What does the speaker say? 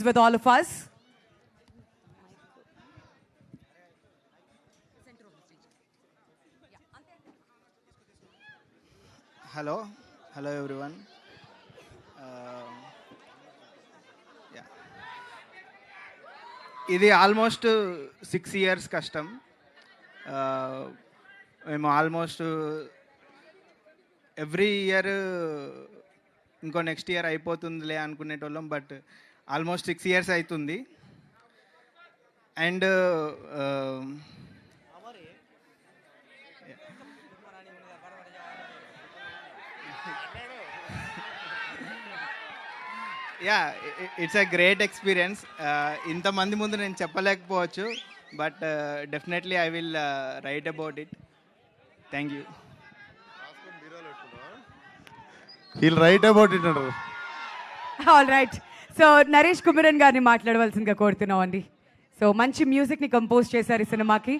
with all of us. Hello everyone. Yeah. ఇది almost 6 years కష్టం. మేము ఆల్మోస్ట్ ఎవ్రీ ఇయర్ ఇంకో నెక్స్ట్ ఇయర్ అయిపోతుందిలే అనుకునేటోళ్ళం, బట్ ఆల్మోస్ట్ 6 years అవుతుంది. And yeah, it's a great experience. ఇంతమంది ముందు నేను చెప్పలేకపోవచ్చు, but definitely I will write about it. Thank you. He'll write about it అంటారు. All right. So Naresh Kumaran గారిని మాట్లాడవలసిందిగా కోరుతున్నాం అండి. సో మంచి మ్యూజిక్ని కంపోజ్ చేశారు ఈ సినిమాకి.